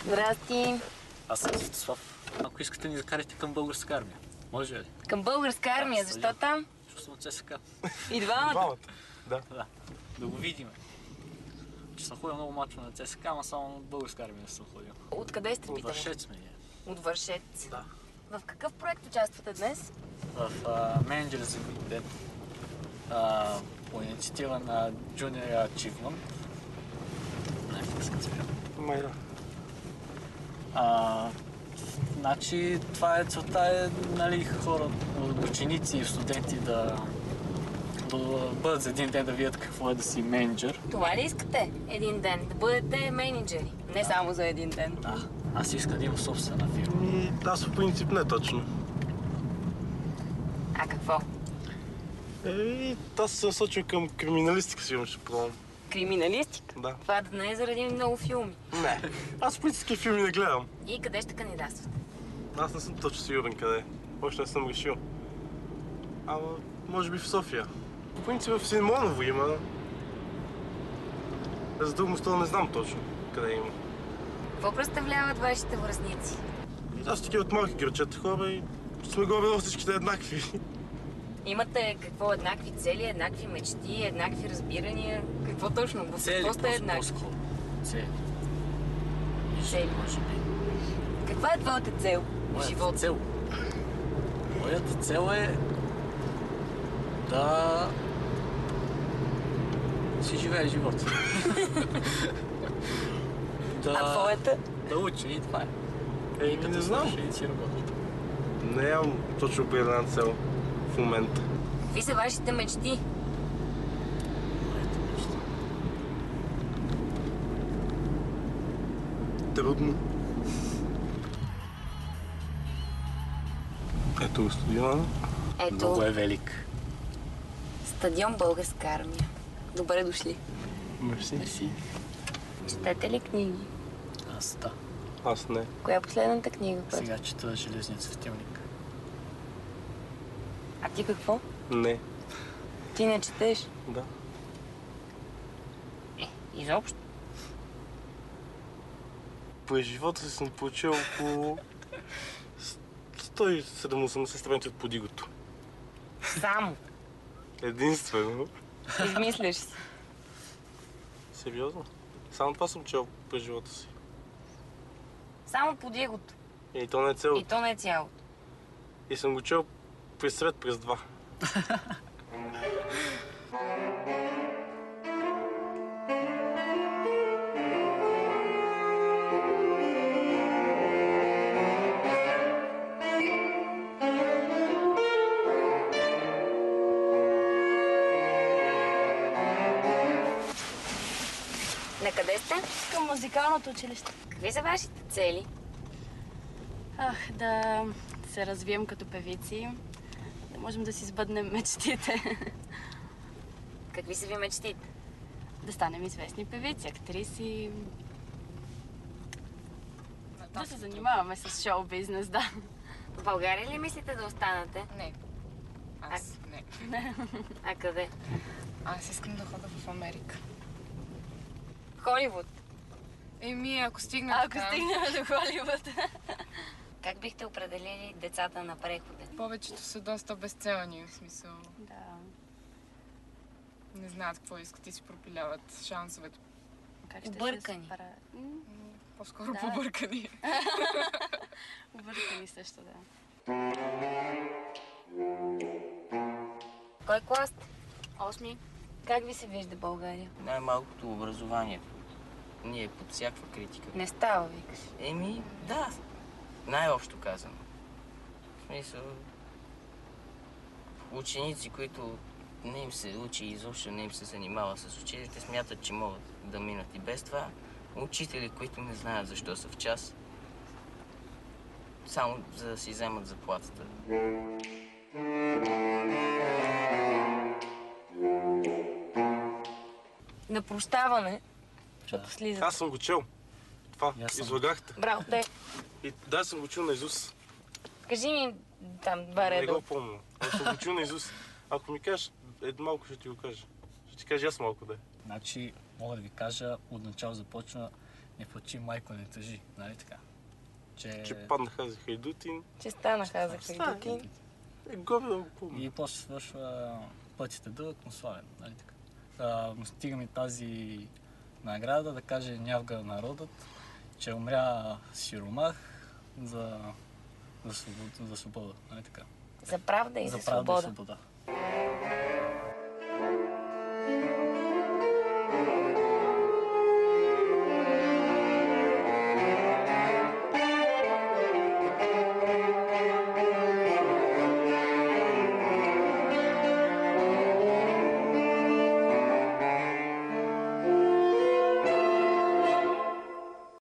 Здрасти. Аз съм Светослав. Ако искате ни закарате към българска армия, може ли? Към българска армия, защо там? Защото съм от ЦСКА. И двамата? Да. Да го видим. Че съм ходил много мачове на ЦСКА, ама само от българска армия не съм ходил. Откъде сте, От питаме? Вършец сме ние. От Вършец? Да. В какъв проект участвате днес? В менеджер за ден. По инициатива на Junior Achievement. Някак се казва. Майда. Значи, целта е, нали, хора, ученици и студенти да бъдат за един ден да видят какво е да си менеджер. Това ли искате? Един ден. Да бъдете менеджери. Не само за един ден. Да. Аз искам да имам собствена фирма. Аз по принцип не точно. А какво? Аз се насочвам към криминалистика, сигурно ще пробвам. Криминалистика? Да. Това да не е заради много филми. Не. Аз по принцип филми не гледам. И къде ще кандидатствате? Аз не съм точно сигурен къде. Още не съм решил. Ама, може би в София. По принцип в Симоново има. За друго место не знам точно къде има. Какво представляват вашите връстници? Аз такива от малки грачета хора и сме горе всичките еднакви. Имате какво? Еднакви цели, еднакви мечти, еднакви разбирания? Какво точно? В Цели, какво сте еднакви? Цели. Цели. Може би. Каква е твоята цел в живота? Цел? Моята цел е да си живее живота. А твоята? Да учи и това е. И като не знам. свърши и си работи. Не имам точно определена цел в момента. Какви са вашите мечти? Моята мечта. Трудно. Ето го стадиона. Много Ето, е велик. стадион Българска армия. Добре дошли. Мерси. Мерси. Четете ли книги? Да. Аз не. Коя е последната книга? Сега чета Железния светилник. А ти какво? Не. Ти не четеш? Да. Изобщо. През живота си съм получил около 170 страници от подигото. Само. Единствено. Измисляш си. Сериозно? Само това съм чел през живота си. Само под егото. И то не е цялото. И то не е цялото. И съм го чел през сред през два. На къде сте? Към музикалното училище. Какви са вашите цели? Да се развием като певици, да можем да си сбъднем мечтите. Какви са ви мечтите? Да станем известни певици, актриси. Да се занимаваме с шоу-бизнес, да. В България ли мислите да останете? Не. Аз не. А къде? Аз искам да ходя в Америка. Холивуд. Ако стигнем Ако стигнем до Холивуд. Как бихте определили децата на прехода? Повечето са доста безцелни, в смисъл. Да. Не знаят какво искат и си пропиляват шансовете. Как ще Объркани. се справят? По-скоро Да. побъркани. Объркани също, да. Кой клас сте? 8. Как ви се вижда България? Най-малкото образованието. Ние под всякаква критика. Не става, викаш. Да. Най-общо казано. В смисъл, ученици, които не им се учи и изобщо не им се занимава с учителите, смятат, че могат да минат и без това. Учители, които не знаят защо са в час, само за да си вземат заплатата. На прощаване Защото слизат. Аз съм го чел. Това, И аз съм. излагахте. Браво, дай. И да, съм го чул на Изус. Кажи ми там два Не реда. го помня. Но съм го чул на Изус. Ако ми кажеш, малко ще ти го кажа. Ще ти кажа аз малко да е. Значи, мога да ви кажа, отначало започна не плачи, майко не тъжи, нали така? Че паднаха за хайдутин. Че станаха за хайдути. Горе да го помня. И после свършва пътят е дълъг, но славен, нали така? Но стига ми тази награда да каже нявга народът, че умря сиромах за свобода, нали така? За правда и за правда и свобода. свобода.